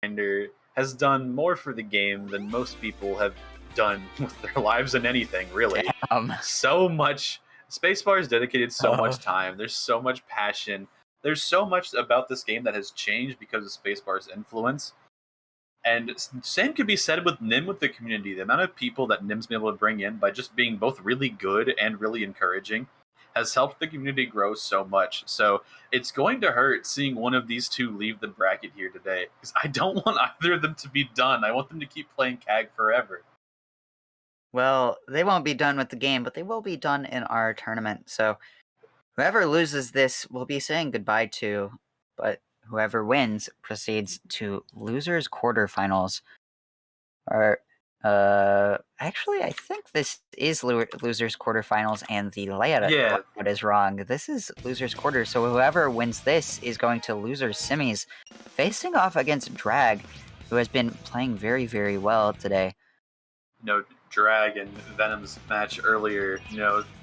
Grinder has done more for the game than most people have done with their lives in anything, really. So much. Spacebar has dedicated so much time. There's so much passion. There's so much about this game that has changed because of Spacebar's influence. And same could be said with Nim with the community. The amount of people that Nim's been able to bring in by just being both really good and really encouraging has helped the community grow so much. So it's going to hurt seeing one of these two leave the bracket here today, because I don't want either of them to be done. I want them to keep playing CAG forever. Well, they won't be done with the game, but they will be done in our tournament. So whoever loses this will be saying goodbye to, but whoever wins proceeds to losers quarterfinals. Or actually, I think this is losers quarterfinals, and the layout is wrong. This is losers quarters, so whoever wins this is going to losers semis, facing off against Drag, who has been playing very, very well today. Drag and Venom's match earlier,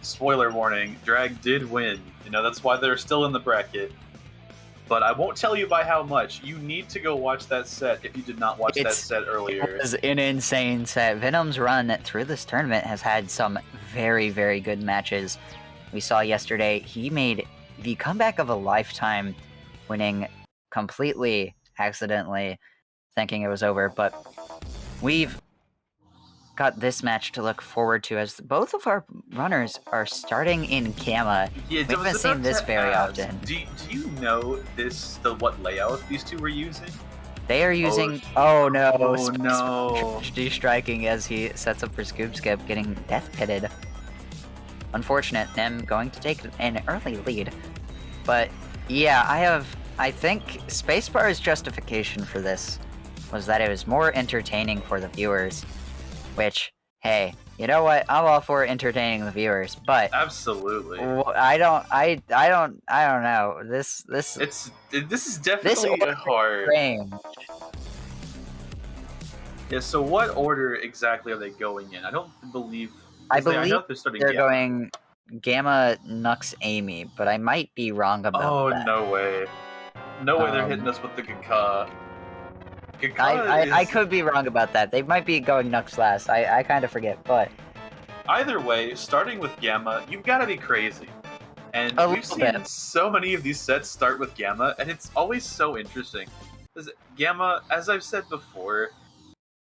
spoiler warning, Drag did win. That's why they're still in the bracket. But I won't tell you by how much. You need to go watch that set if you did not watch that set earlier. It was an insane set. Venom's run through this tournament has had some very, very good matches. We saw yesterday he made the comeback of a lifetime, winning completely accidentally, thinking it was over. But we've got this match to look forward to, as both of our runners are starting in Gamma. We haven't seen this very often. Do you know what layout these two were using? They are using... Oh no! Striking as he sets up for Scoop Skip, getting death pitted. Unfortunate, Nim going to take an early lead. But yeah, I think Spacebar's justification for this was that it was more entertaining for the viewers. Which, hey, you know what? I'm all for entertaining the viewers, but absolutely, I don't know. This is definitely hard. Strange. Yeah. So, what order exactly are they going in? I believe they're going Gamma, Nux, Amy, but I might be wrong about that. Oh no way! No way! They're hitting us with the Gaka. I could be wrong about that. They might be going Nux last. I kind of forget, but... Either way, starting with Gamma, you've got to be crazy. And we've seen so many of these sets start with Gamma, and it's always so interesting. Because Gamma, as I've said before,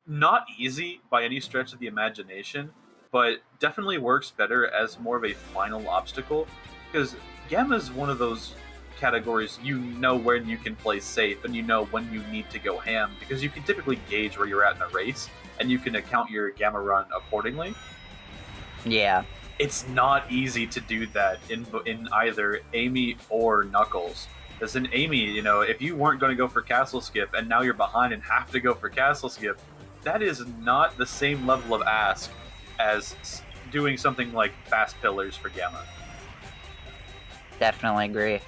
not easy by any stretch of the imagination, but definitely works better as more of a final obstacle. Because Gamma is one of those categories when you can play safe, and when you need to go ham, because you can typically gauge where you're at in a race and you can account your Gamma run accordingly. Yeah, it's not easy to do that in either Amy or Knuckles. Because in Amy, if you weren't going to go for Castle Skip and now you're behind and have to go for Castle Skip, that is not the same level of ask as doing something like Fast Pillars for Gamma. Definitely agree.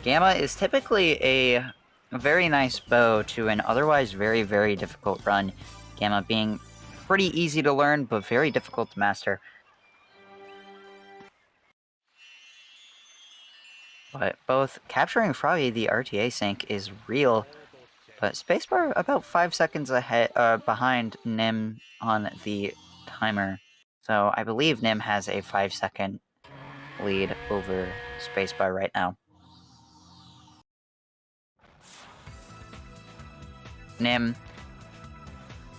Gamma is typically a very nice bow to an otherwise very, very difficult run. Gamma being pretty easy to learn, but very difficult to master. But both capturing Froggy, the RTA sync, is real, but Spacebar about 5 seconds ahead, behind Nim on the timer. So I believe Nim has a 5-second lead over Spacebar right now. Nim,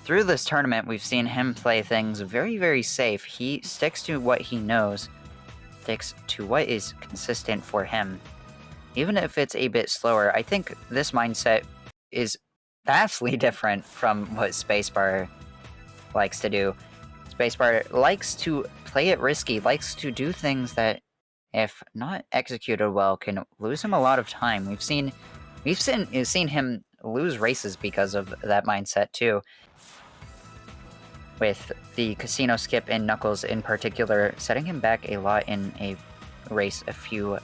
through this tournament, we've seen him play things very, very safe. He sticks to what he knows, sticks to what is consistent for him. Even if it's a bit slower, I think this mindset is vastly different from what Spacebar likes to do. Spacebar likes to play it risky, likes to do things that, if not executed well, can lose him a lot of time. We've seen him lose races because of that mindset too. With the Casino Skip and Knuckles in particular, setting him back a lot in a race a few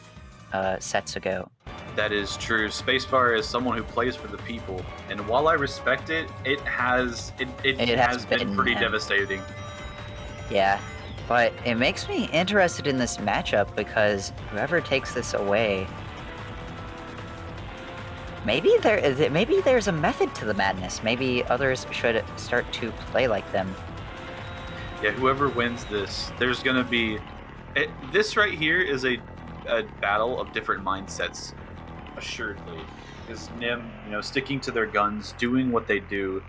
sets ago. That is true. Spacebar is someone who plays for the people, and while I respect it, it has been pretty devastating. Yeah, but it makes me interested in this matchup, because whoever takes this away Maybe there's a method to the madness. Maybe others should start to play like them. Yeah, whoever wins this, there's gonna be... this right here is a battle of different mindsets, assuredly. Is Nim, sticking to their guns, doing what they do,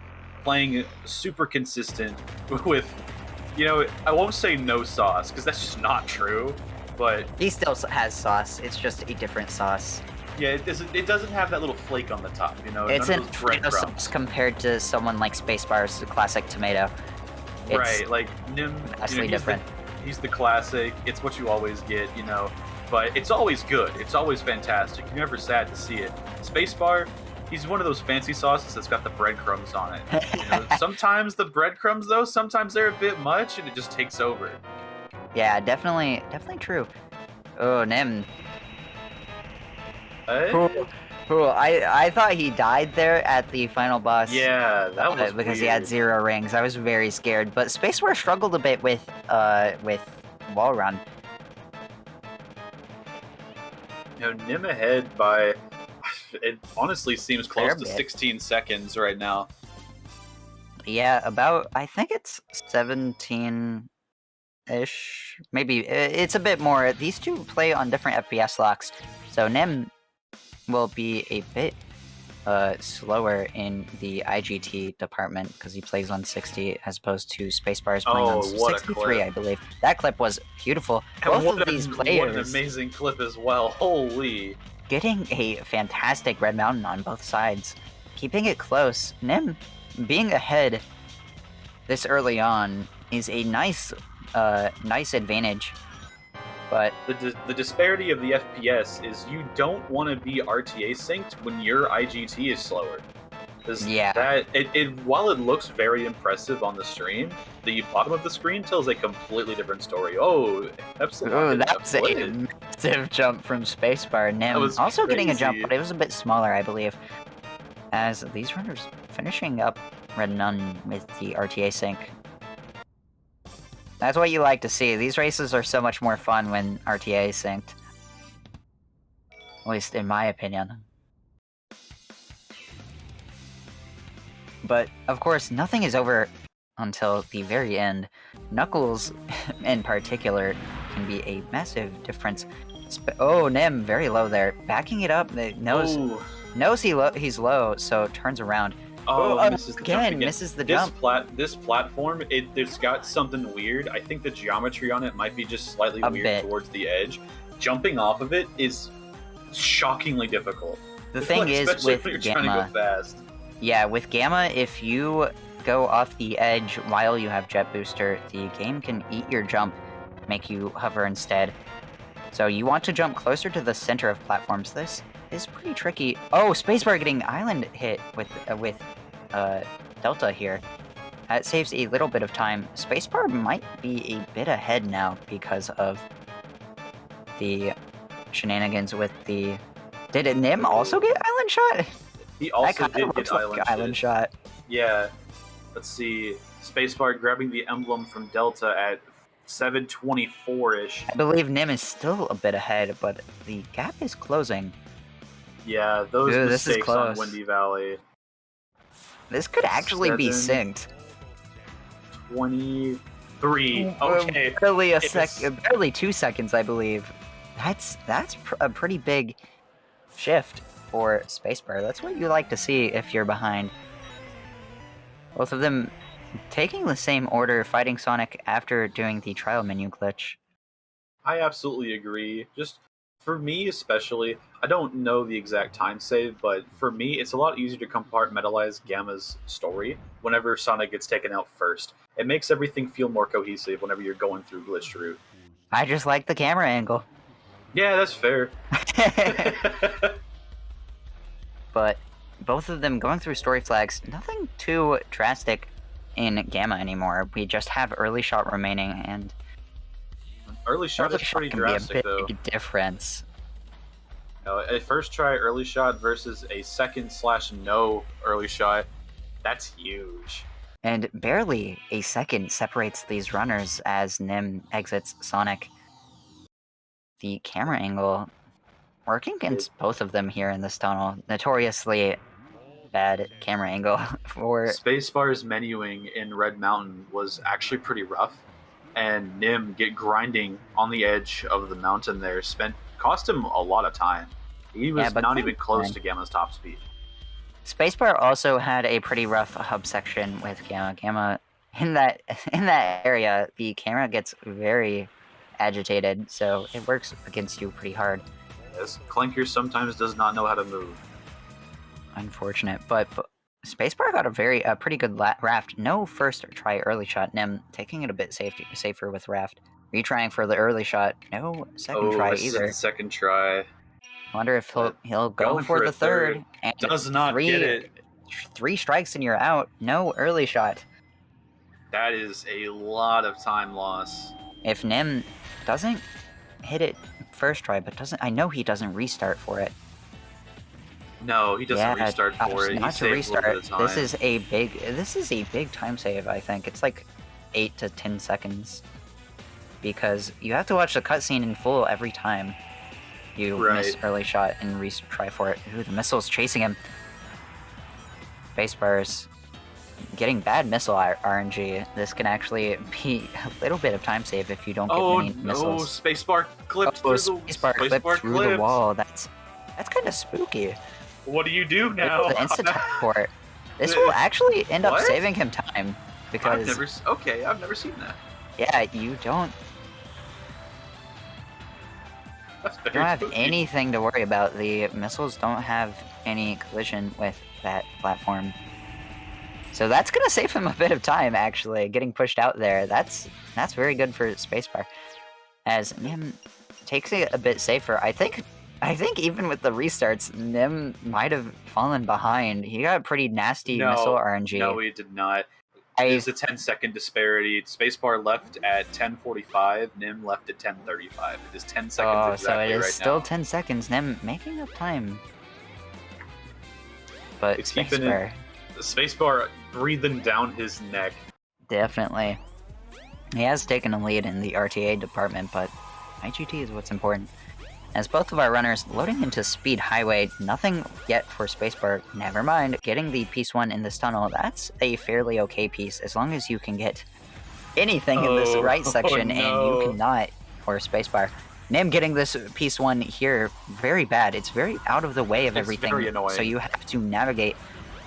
playing super consistent with, I won't say no sauce, because that's just not true, but... He still has sauce, it's just a different sauce. Yeah, it doesn't have that little flake on the top, It's an Alfredo sauce compared to someone like Spacebar's classic tomato. It's right, like Nim, vastly different. He's the classic, it's what you always get, but it's always good, it's always fantastic, you're never sad to see it. Spacebar, he's one of those fancy sauces that's got the breadcrumbs on it. Sometimes the breadcrumbs, though, sometimes they're a bit much, and it just takes over. Yeah, definitely true. Oh, Nim. Cool. I thought he died there at the final boss. Yeah, that was because weird. He had 0 rings. I was very scared, but Spacebar struggled a bit with wall run. Nim ahead by, it honestly seems close to 16 seconds right now. Yeah, about, I think it's 17-ish. Maybe, it's a bit more. These two play on different FPS locks, so Nim will be a bit slower in the IGT department because he plays on 60 as opposed to Spacebar's playing on 63, I believe. That clip was beautiful. Both of these players... What an amazing clip as well. Holy. Getting a fantastic Red Mountain on both sides. Keeping it close. Nim being ahead this early on is a nice advantage. But the disparity of the FPS is you don't want to be RTA synced when your IGT is slower. Yeah. While it looks very impressive on the stream, the bottom of the screen tells a completely different story. Oh, Epsilon. Oh, that's a massive jump from Spacebar. Nim also crazy. Getting a jump, but it was a bit smaller, I believe. As these runners finishing up Red Mountain with the RTA sync. That's what you like to see. These races are so much more fun when RTA is synced. At least in my opinion. But, of course, nothing is over until the very end. Knuckles, in particular, can be a massive difference. Oh, Nim, very low there. Backing it up, knows he's low, so turns around. Misses the jump again. Misses the jump. This platform, it's got something weird. I think the geometry on it might be just slightly weird towards the edge. Jumping off of it is shockingly difficult. The thing is with when you're Gamma, trying to go fast. Yeah, with Gamma, if you go off the edge while you have Jet Booster, the game can eat your jump, make you hover instead. So you want to jump closer to the center of platforms. This is pretty tricky. Oh, Spacebar getting island hit with Delta here. That saves a little bit of time. Spacebar might be a bit ahead now because of the shenanigans with the... Did Nim also get island shot? He also did get island shot. Yeah. Let's see. Spacebar grabbing the emblem from Delta at 724-ish. I believe Nim is still a bit ahead, but the gap is closing. Yeah, those mistakes on Windy Valley. This could actually be synced. 23. Okay. Barely 2 seconds, I believe. That's a pretty big shift for Spacebar. That's what you like to see if you're behind. Both of them taking the same order, fighting Sonic after doing the trial menu glitch. I absolutely agree. Just for me especially, I don't know the exact time save, but for me it's a lot easier to compartmentalize Gamma's story whenever Sonic gets taken out first. It makes everything feel more cohesive whenever you're going through glitched route. I just like the camera angle. Yeah, that's fair. But both of them going through story flags, nothing too drastic in Gamma anymore. We just have early shot remaining, and early shot is pretty drastic, though. Big difference. A first try early shot versus a second/no early shot, that's huge. And barely a second separates these runners as Nim exits Sonic. The camera angle working against both of them here in this tunnel. Notoriously bad camera angle for... Spacebar's menuing in Red Mountain was actually pretty rough, and Nim grinding on the edge of the mountain there cost him a lot of time. He was not even close to Gamma's top speed. Spacebar also had a pretty rough hub section with Gamma. Gamma, in that area, the camera gets very agitated, so it works against you pretty hard. Yes, Clanker sometimes does not know how to move. Unfortunate, but Spacebar got a pretty good raft. No first try early shot. Nim taking it a bit safer with raft. Retrying for the early shot. No second try either. The second try. I wonder if he'll go for the third. And does not get it. 3 strikes and you're out. No early shot. That is a lot of time loss. If Nim doesn't hit it first try, but I know he doesn't restart for it. No, he doesn't restart for it. Not to restart. This is a big time save. I think it's like 8 to 10 seconds, because you have to watch the cutscene in full every time you miss early shot and retry for it. Ooh, the missile's chasing him. Spacebar's getting bad missile RNG. This can actually be a little bit of time save if you don't get many missiles. Oh, Spacebar clipped through the wall. That's kind of spooky. What do you do now? The instant teleport. This will actually end up saving him time, because I've never seen that. Yeah, you don't have anything to worry about. The missiles don't have any collision with that platform. So that's gonna save him a bit of time, actually, getting pushed out there. That's very good for Spacebar. As Nim takes it a bit safer. I think even with the restarts, Nim might have fallen behind. He got pretty nasty missile RNG. No, he did not. It's a 10-second disparity. Spacebar left at 10:45. Nim left at 10:35. It is 10 seconds exactly so it is right still now. 10 seconds. Nim making up time. But it's Spacebar breathing down his neck. Definitely. He has taken a lead in the RTA department, but IGT is what's important. As both of our runners loading into Speed Highway, nothing yet for Spacebar. Never mind, getting the piece 1 in this tunnel, that's a fairly okay piece, as long as you can get anything in this right section, and you cannot for Spacebar. Nim getting this piece 1 here, very bad. It's very out of the way of everything, very annoying. So you have to navigate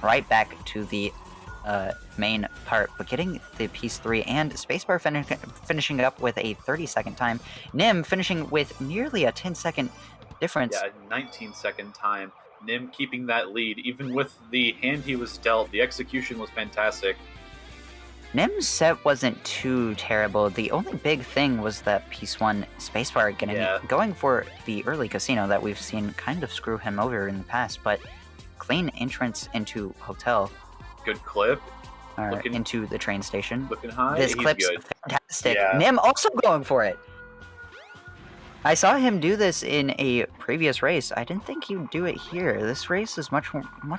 right back to the main part, but getting the piece 3 and Spacebar finishing up with a 30-second time. Nim finishing with nearly a 10-second difference. Yeah, 19-second time. Nim keeping that lead, even with the hand he was dealt. The execution was fantastic. Nim's set wasn't too terrible. The only big thing was that piece 1 Spacebar going for the early casino that we've seen kind of screw him over in the past, but clean entrance into hotel. Good clip. Into the train station. Looking high. This clip's good. Fantastic. Yeah. Nim also going for it. I saw him do this in a previous race. I didn't think he'd do it here. This race is much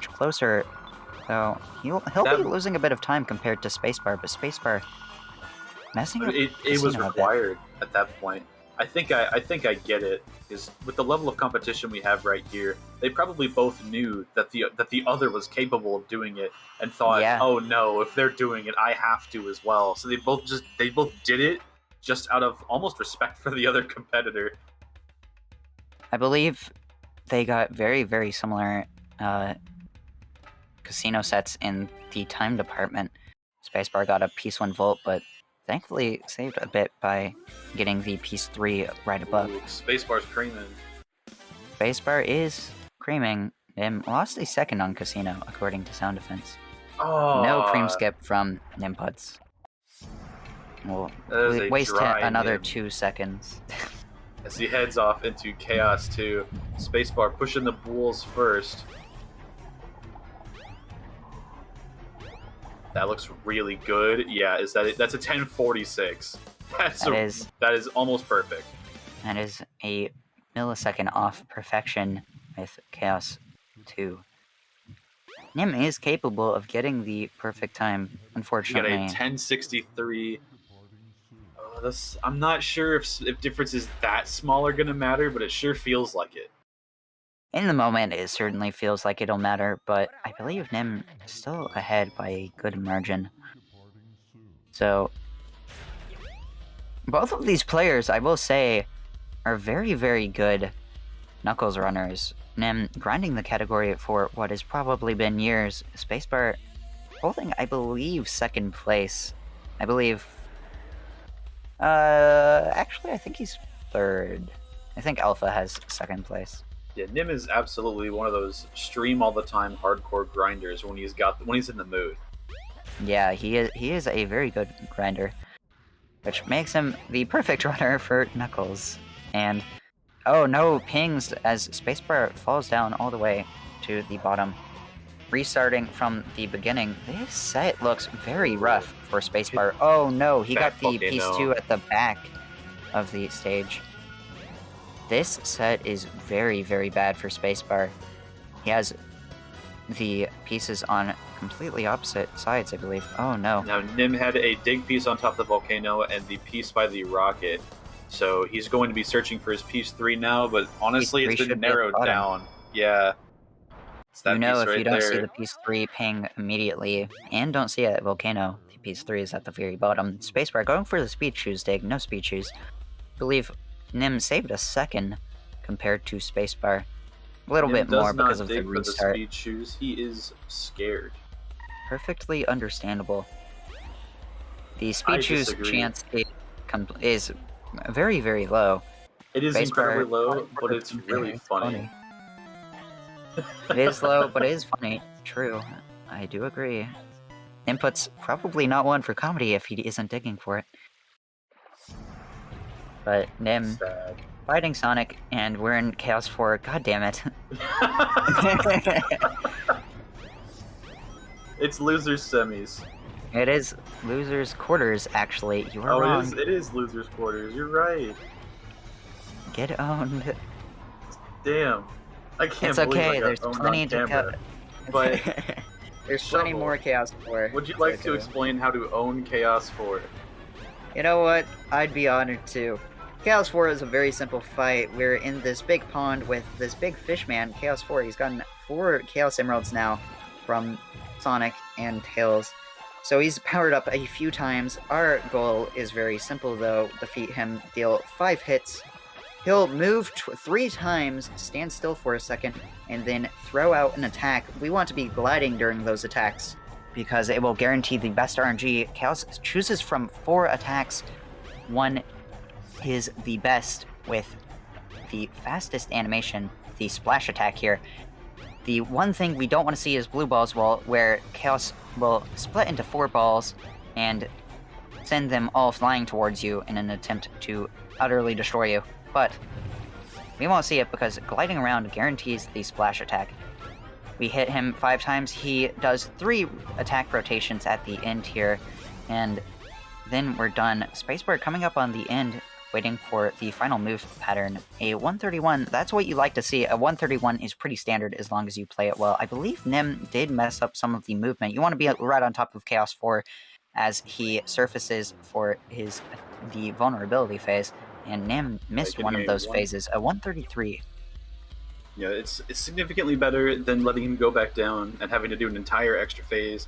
closer. So he'll be losing a bit of time compared to Spacebar, but Spacebar messing up. It was required at that point. I think I get it, because with the level of competition we have right here, they probably both knew that the other was capable of doing it, and thought, oh no, if they're doing it, I have to as well. So they both did it just out of almost respect for the other competitor. I believe they got very, very similar casino sets in the time department. Spacebar got a piece 1 volt, but thankfully saved a bit by getting the piece 3 right above. Ooh, Spacebar's creaming. Spacebar is creaming. And lost a second on casino, according to Sound Defense. Oh. No cream skip from Nimputs. We'll waste another 2 seconds. As he heads off into Chaos 2, Spacebar pushing the bulls first. That looks really good. Yeah, that's a 10:46. That is almost perfect. That is a millisecond off perfection with Chaos 2. Nim is capable of getting the perfect time, unfortunately. You got a 10:63. I'm not sure if differences that small are going to matter, but it sure feels like it. In the moment, it certainly feels like it'll matter, but I believe Nim is still ahead by a good margin. So, both of these players, I will say, are very, very good Knuckles runners. Nim grinding the category for what has probably been years. Spacebar holding, I believe, second place. I believe... actually, I think he's third. I think Alpha has second place. Yeah, Nim is absolutely one of those stream all the time hardcore grinders when he's in the mood. Yeah, he is a very good grinder, which makes him the perfect runner for Knuckles. And oh no, pings as Spacebar falls down all the way to the bottom. Restarting from the beginning, this set looks very rough for Spacebar. Oh no, he got the piece 2 at the back of the stage. This set is very, very bad for Spacebar. He has the pieces on completely opposite sides, I believe. Oh no. Now, Nim had a dig piece on top of the volcano and the piece by the rocket. So he's going to be searching for his piece 3 now, but honestly, it's been narrowed down. Yeah. It's that piece if you don't see the piece 3 ping immediately, and don't see it at volcano, the piece 3 is at the very bottom. Spacebar going for the speed shoes dig, no speed shoes. I believe Nim saved a second compared to Spacebar. A little bit more because of the restart. The speed shoes. He is scared. Perfectly understandable. The speed shoes chance is very, very low. It is incredibly low, but it's really funny. It is low, but it is funny. True. I do agree. Nimputs probably not one for comedy if he isn't digging for it. But Nim fighting Sonic, and we're in Chaos 4. God damn it. It's losers semis. It is losers quarters, actually. You are wrong. It is losers quarters. You're right. Get owned. Damn. I can't believe I got owned. There's plenty to cover. But there's plenty more Chaos 4. Would you like to explain how to own Chaos 4? You know what? I'd be honored to. Chaos 4 is a very simple fight. We're in this big pond with this big fish man, Chaos 4. He's gotten 4 Chaos Emeralds now from Sonic and Tails. So he's powered up a few times. Our goal is very simple though. Defeat him, deal 5 hits. He'll move 3 times, stand still for a second, and then throw out an attack. We want to be gliding during those attacks because it will guarantee the best RNG. Chaos chooses from 4 attacks. 1 is the best with the fastest animation, the splash attack here. The one thing we don't want to see is blue balls where Chaos will split into 4 balls and send them all flying towards you in an attempt to utterly destroy you. But we won't see it because gliding around guarantees the splash attack. We hit him 5 times, he does 3 attack rotations at the end here, and then we're done. Spacebar coming up on the end, waiting for the final move pattern. A 131, that's what you like to see. A 131 is pretty standard as long as you play it well. I believe Nim did mess up some of the movement. You want to be right on top of Chaos 4 as he surfaces for the vulnerability phase, and Nim missed one of those phases. A 133. Yeah, it's significantly better than letting him go back down and having to do an entire extra phase.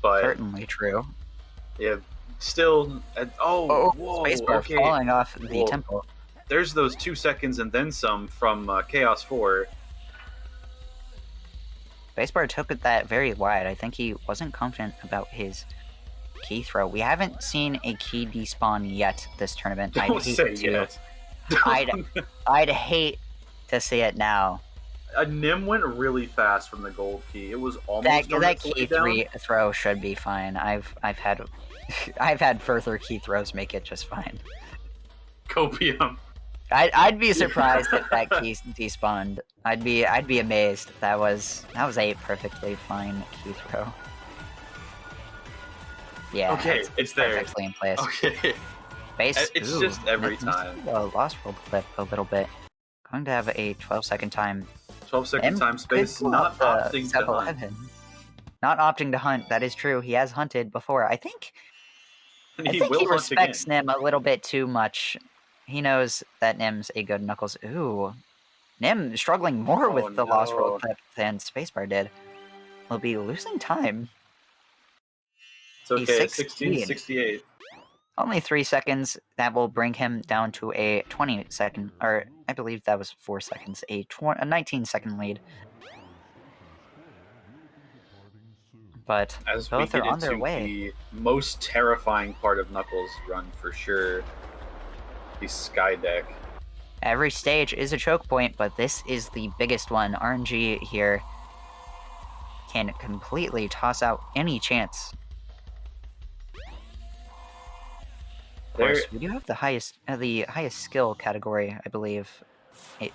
But certainly true. Yeah, still. Whoa, Spacebar falling off the temple. There's those 2 seconds and then some from Chaos 4. Spacebar took that very wide. I think he wasn't confident about his key throw. We haven't seen a key despawn yet this tournament. Don't say yet. I'd hate to see it now. Nim went really fast from the gold key. It was almost that key 3 throw should be fine. I've had I've had further key throws make it just fine. Copium. I'd be surprised if that key despawned. I'd be amazed. That was a perfectly fine key throw. Yeah. Okay, it's there. Perfectly in place. Okay. It's just every time. Lost roll clip a little bit. Going to have a 12-second time. 12-second time space. Not opting to hunt. Not opting to hunt. That is true. He has hunted before. I think he respects Nim a little bit too much. He knows that Nim's a good Knuckles. Ooh. Nim struggling more with the Lost World no. clip than Spacebar did. Will be losing time. It's okay, He's 16. 1668. Only 3 seconds. That will bring him down to a 20-second, or I believe that was 4 seconds, a 19-second lead. But As we both are get on their into way. the most terrifying part of Knuckles' run for sure, the Sky Deck. Every stage is a choke point, but this is the biggest one. RNG here can completely toss out any chance. Of course, we do have the highest skill category, I believe.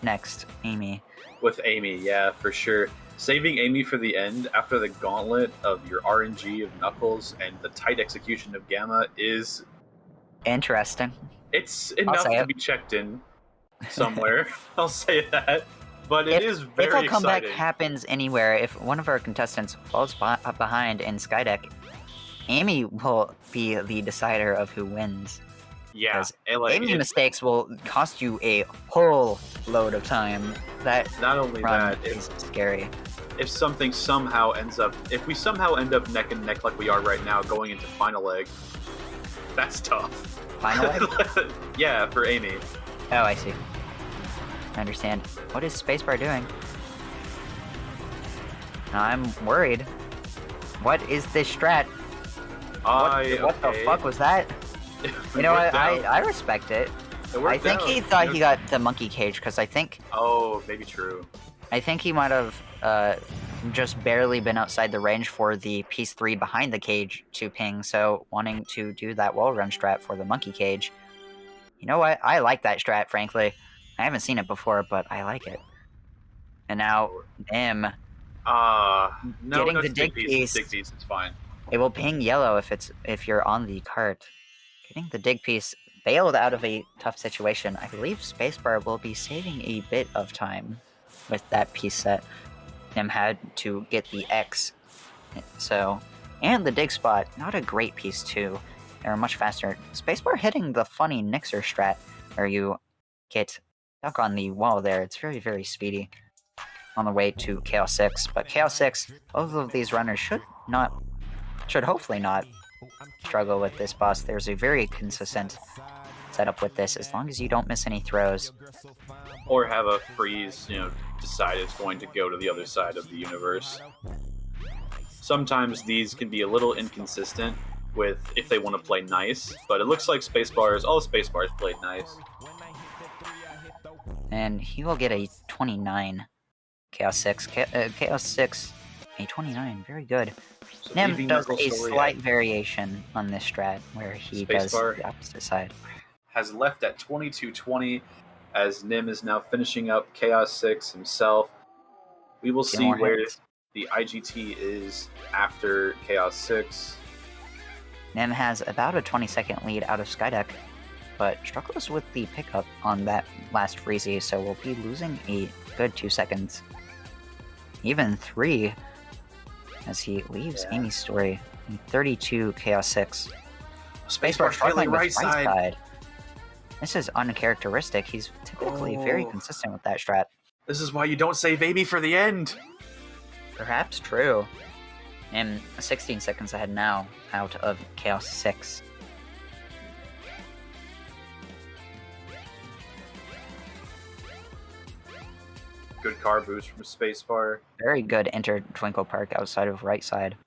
Next, Amy. With Amy, yeah, for sure. Saving Amy for the end after the gauntlet of your RNG of Knuckles and the tight execution of Gamma is interesting. It's enough to be checked in somewhere. I'll say that. But it is very exciting. If a comeback happens anywhere, if one of our contestants falls behind in Skydeck, Amy will be the decider of who wins. Yeah, Amy mistakes will cost you a whole load of time. That not only that is scary. If something somehow if we somehow end up neck and neck like we are right now, going into final leg, that's tough. Final leg? Yeah, for Amy. Oh, I see. I understand. What is Spacebar doing? I'm worried. What is this strat? What the fuck was that? You know what? I respect it. I think he thought he got the monkey cage because I think. Oh, maybe true. I think he might have just barely been outside the range for the piece 3 behind the cage to ping. So wanting to do that wall run strat for the monkey cage. You know what? I like that strat, frankly. I haven't seen it before, but I like it. And now, Nim. Getting the dig piece. Dig piece, it's fine. It will ping yellow if you're on the cart. Getting the dig piece bailed out of a tough situation. I believe Spacebar will be saving a bit of time with that piece set. Nim had to get the X. So, and the dig spot, not a great piece too. They're much faster. Spacebar hitting the funny Nixer strat where you get stuck on the wall there. It's very, very speedy on the way to Chaos 6. But Chaos 6, both of these runners should hopefully not struggle with this boss. There's a very consistent setup with this, as long as you don't miss any throws. Or have a freeze, decide it's going to go to the other side of the universe. Sometimes these can be a little inconsistent with if they want to play nice, but it looks like all Spacebars played nice. And he will get a 29. Chaos 6. Chaos 6, a 29. Very good. So Nim does a slight variation on this strat, where he does the opposite side. Has left at 22-20, as Nim is now finishing up Chaos 6 himself. We will see where the IGT is after Chaos 6. Nim has about a 20-second lead out of Skydeck, but struggles with the pickup on that last freezy, so we'll be losing a good 2 seconds. Even 3, as he leaves Amy's story in 32 Chaos 6. Spacebar struggling right side. This is uncharacteristic. He's typically very consistent with that strat. This is why you don't save Amy for the end. Perhaps true. And 16 seconds ahead now, out of Chaos 6. Good car boost from Spacebar. Very good enter Twinkle Park outside of right side.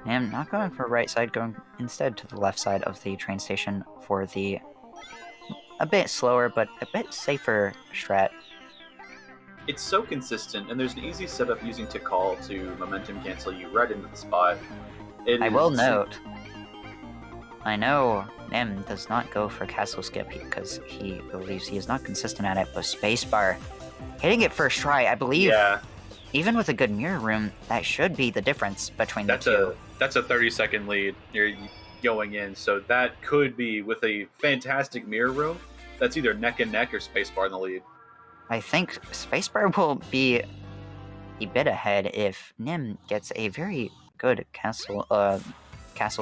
And not going for right side, going instead to the left side of the train station for the a bit slower but a bit safer strat. It's so consistent, and there's an easy setup using Tikal to momentum cancel you right into the spot. I will note, I know Nim does not go for castle skip because he believes he is not consistent at it, but Spacebar hitting it first try, I believe. Yeah. Even with a good mirror room, that should be the difference between the two. That's a 30-second lead you're going in, so that could be, with a fantastic mirror room, that's either neck and neck or Spacebar in the lead. I think Spacebar will be a bit ahead if Nim gets a very good castle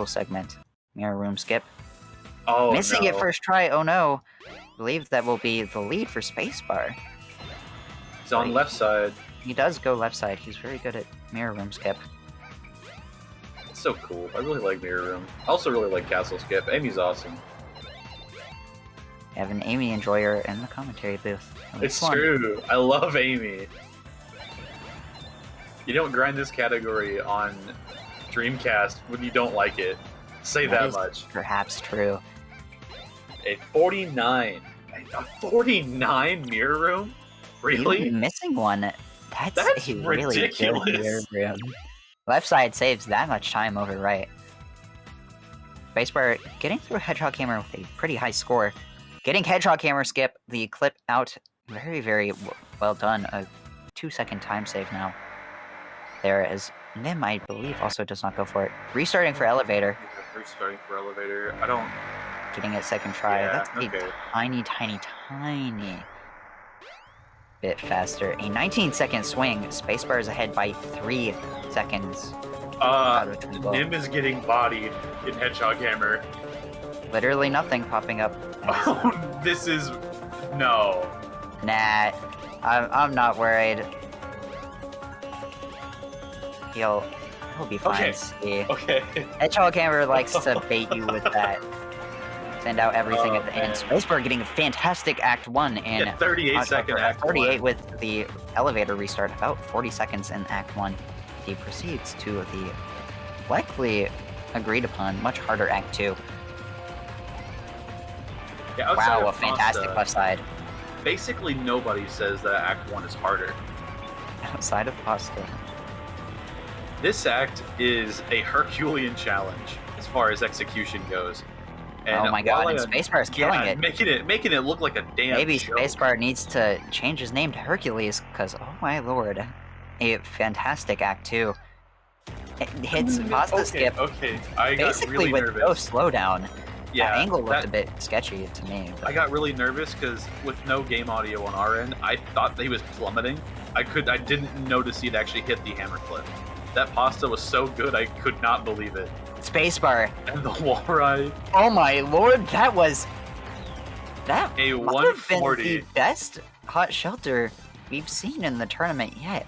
segment. Mirror room skip. Oh, Missing it first try, oh no. believe that will be the lead for Spacebar. He's on left side. He does go left side. He's very good at mirror room skip. It's so cool. I really like mirror room. I also really like castle skip. Amy's awesome. We have an Amy enjoyer in the commentary booth. It's true. I love Amy. You don't grind this category on Dreamcast when you don't like it. Say that much. Perhaps true. A 49. A 49 mirror room? Really? Even missing one. That's a really ridiculous. Good mirror room. Left side saves that much time over right. Spacebar getting through Hedgehog Hammer with a pretty high score. Getting Hedgehog Hammer skip the clip out. Very, very well done. A 2-second time save now. There is Nim, I believe, also does not go for it. Restarting for elevator. Restarting for elevator. I don't... Getting it second try. Yeah, That's a tiny, tiny, tiny bit faster. A 19-second swing. Spacebar is ahead by 3 seconds. Nim is getting bodied in Hedgehog Hammer. Literally nothing popping up. Oh, this is... No. Nah, I'm not worried. He'll be fine. Okay. Hedgehog Hammer likes to bait you with that. Send out everything at the end. Spacebar getting a fantastic Act 1 in 38-second Act 1. 38 with the elevator restart, about 40 seconds in Act 1. He proceeds to the likely agreed upon, much harder Act 2. Yeah, wow, a fantastic left side. Basically nobody says that Act 1 is harder. Outside of Pasta. This act is a Herculean challenge as far as execution goes. And oh my god, and Spacebar is killing it. Making it look like a damn Maybe joke. Spacebar needs to change his name to Hercules, because, oh my lord. A fantastic Act 2. It hits Pasta skip. Okay, I got basically really with nervous. no slowdown. Yeah, that angle looked a bit sketchy to me. I got really nervous because with no game audio on our end, I thought he was plummeting. I didn't notice he'd actually hit the hammer flip. That Pasta was so good, I could not believe it. Spacebar. And the wall ride. Oh my lord, that was... That a might have been 140. the best hot shelter we've seen in the tournament yet.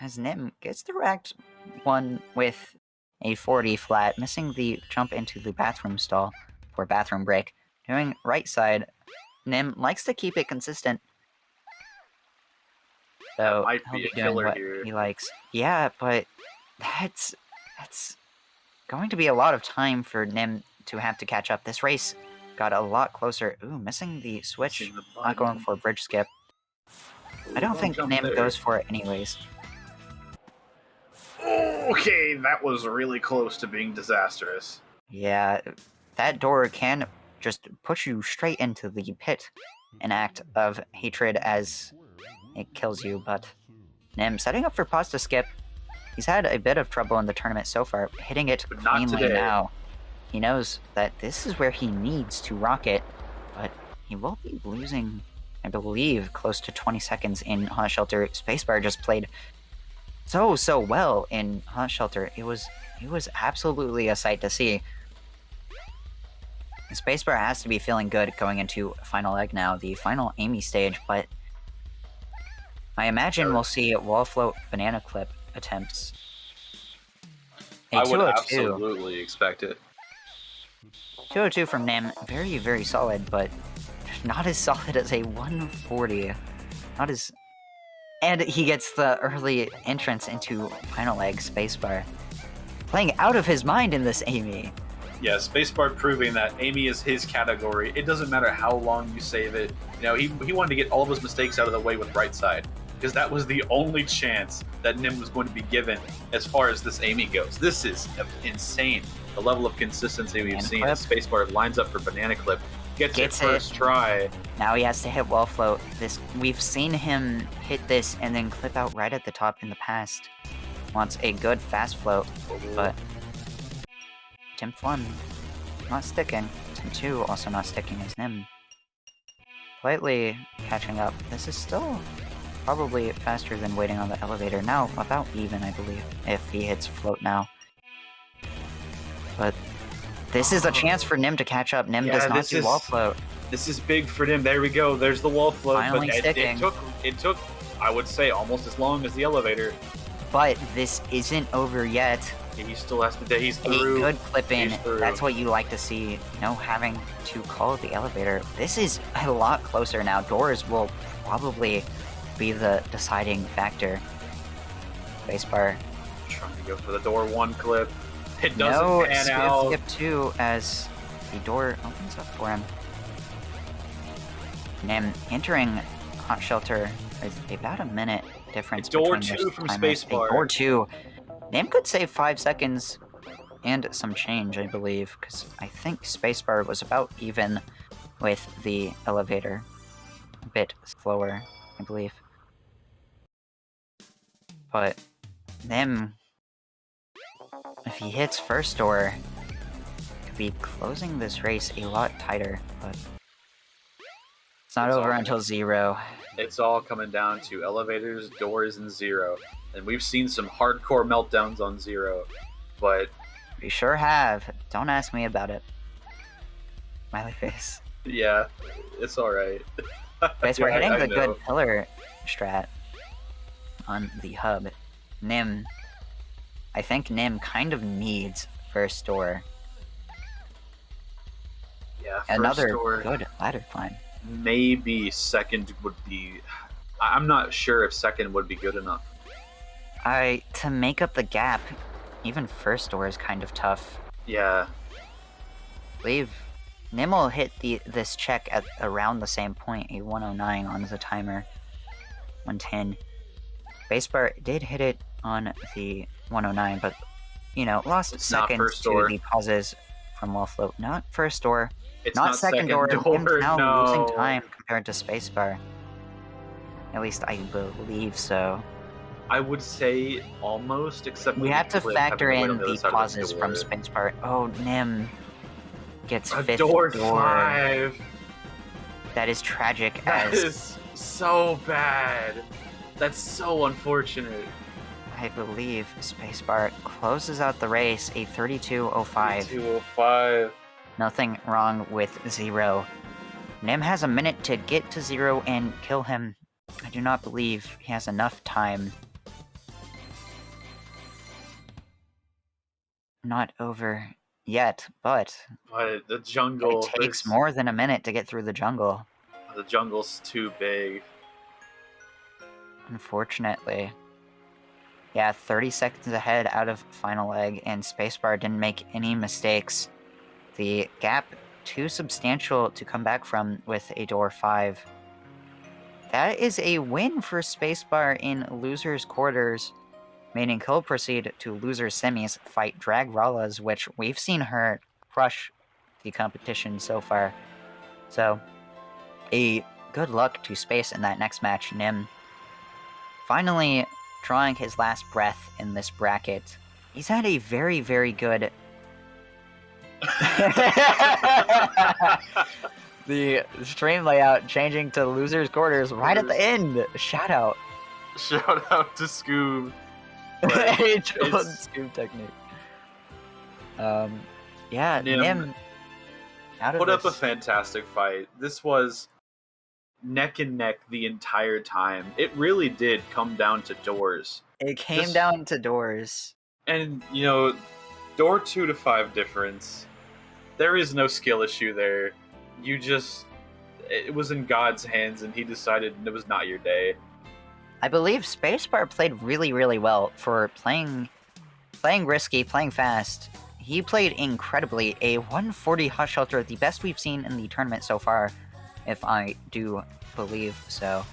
As Nim gets through Act 1 with a 40 flat, missing the jump into the bathroom stall for bathroom break. Doing right side, Nim likes to keep it consistent. So that might be a killer what here. He likes. Yeah, but that's going to be a lot of time for Nim to have to catch up. This race got a lot closer. Ooh, missing the switch. Not going for a bridge skip. I don't think Nim goes for it anyways. Okay, that was really close to being disastrous. Yeah, that door can just push you straight into the pit. An act of hatred as it kills you, but Nim setting up for Pasta skip. He's had a bit of trouble in the tournament so far, hitting it cleanly now. He knows that this is where he needs to rock it, but he will be losing, I believe, close to 20 seconds in Hot Shelter. Spacebar just played so well in Hot Shelter. It was absolutely a sight to see. Spacebar has to be feeling good going into Final Egg now, the final Amy stage, but I imagine we'll see wall float banana clip attempts. I would absolutely expect it. 202 from Nim, very, very solid, but not as solid as a 140. Not as... And he gets the early entrance into Final Egg. Spacebar playing out of his mind in this Amy. Yeah, Spacebar proving that Amy is his category. It doesn't matter how long you save it. You know, he wanted to get all of his mistakes out of the way with right side, because that was the only chance that Nim was going to be given as far as this Amy goes. This is insane. The level of consistency we've seen as Spacebar lines up for banana clip. Gets it first try. Now he has to hit wall float. We've seen him hit this and then clip out right at the top in the past. Wants a good fast float, but attempt 1 not sticking. Attempt 2 also not sticking as Nim. Slightly catching up. This is still probably faster than waiting on the elevator. Now about even, I believe, if he hits float now. But This is a chance for Nim to catch up. Nim does not do wall float. This is big for Nim. There we go. There's the wall float. Finally sticking. It took, I would say, almost as long as the elevator. But this isn't over yet. He still has to. He's through. A good clip in. That's what you like to see. No having to call the elevator. This is a lot closer now. Doors will probably be the deciding factor. Spacebar. Trying to go for the door 1 clip. It doesn't pan out. Skip 2 as the door opens up for him. Nim entering Hot Shelter is about a minute difference. Door 2 from Spacebar. Door 2. Nim could save 5 seconds and some change, I believe, because I think Spacebar was about even with the elevator. A bit slower, I believe. But Nim, if he hits first door, could be closing this race a lot tighter, but it's not over until 0. It's all coming down to elevators, doors, and 0. And we've seen some hardcore meltdowns on 0, but... We sure have. Don't ask me about it. Smiley face. Yeah, it's alright. We're hitting the good pillar strat on the hub. Nim, I think Nim kind of needs first door. Yeah, first another door, good ladder climb. Maybe second would be... I'm not sure if second would be good enough. To make up the gap, even first door is kind of tough. Yeah. I believe Nim will hit this check at around the same point, a 109 on the timer. 110. Spacebar did hit it on the 109, but, you know, lost seconds to the pauses from wall float. Not first door. It's not second door. Nim's now no. losing time compared to Spacebar. At least I believe so. I would say almost, except we have to factor in the pauses from Spacebar. Oh, Nim gets fifth door 5. That is tragic. That is so bad. That's so unfortunate. I believe Spacebar closes out the race a 32:05. 32:05. Nothing wrong with 0. Nim has a minute to get to 0 and kill him. I do not believe he has enough time. Not over yet, but the jungle... It takes more than a minute to get through the jungle. The jungle's too big. Unfortunately. Yeah, 30 seconds ahead out of final leg, and Spacebar didn't make any mistakes. The gap too substantial to come back from with a door 5. That is a win for Spacebar in losers quarters, meaning he'll proceed to losers semis, fight Drag Rallas, which we've seen her crush the competition so far. So, a good luck to Space in that next match. Nim finally drawing his last breath in this bracket. He's had a very, very good... The stream layout changing to losers quarters right at the end. Shout out. Shout out to Scoob. Scoob technique. Yeah, Nim put up a fantastic fight. This was neck and neck the entire time. It really did come down to doors. It came down to doors. And, you know, door 2 to 5 difference. There is no skill issue there. It was in God's hands, and he decided it was not your day. I believe Spacebar played really, really well for playing risky, playing fast. He played incredibly. A 140 Hot Shelter, the best we've seen in the tournament so far, if I do believe so.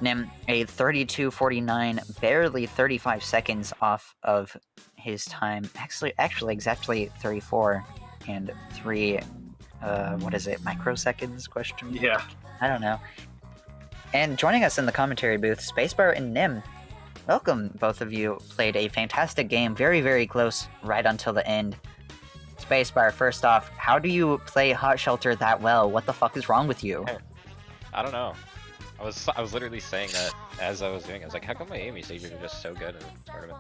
Nim, a 32:49, barely 35 seconds off of his time. Actually exactly 34 and 3, microseconds question? Yeah. I don't know. And joining us in the commentary booth, Spacebar and Nim. Welcome, both of you. Played a fantastic game, very, very close, right until the end. Spacebar, first off, how do you play Hot Shelter that well? What the fuck is wrong with you? I don't know. I was literally saying that as I was doing it. I was like, how come my aim is even just so good in the tournament?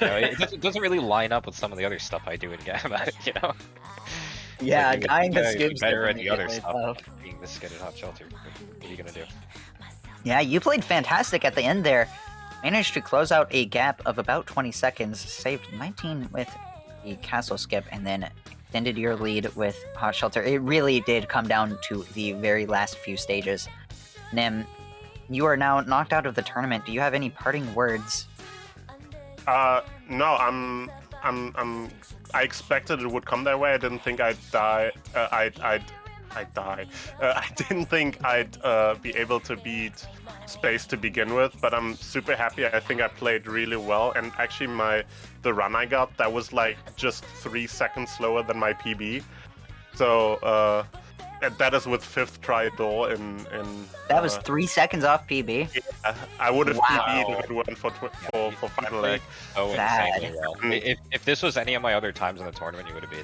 You know, it doesn't really line up with some of the other stuff I do in Gamma, you know? Yeah, like, dying to be Scoob's better at the other definitely stuff. tough. Being this good at Hot Shelter. What are you gonna do? Yeah, you played fantastic at the end there. Managed to close out a gap of about 20 seconds, saved 19 with the castle skip, and then extended your lead with Hot Shelter. It really did come down to the very last few stages. Nim, you are now knocked out of the tournament. Do you have any parting words? No, I expected it would come that way. I didn't think I'd die. I'd die. I didn't think I'd be able to beat Space to begin with, but I'm super happy. I think I played really well, and actually the run I got, that was like just 3 seconds slower than my PB. So and that is with 5th try door in That was 3 seconds off PB. Yeah, I would have Wow. PB'd if it weren't for final leg. Oh, Sad. insanely well. If this was any of my other times in the tournament, you would have beat it.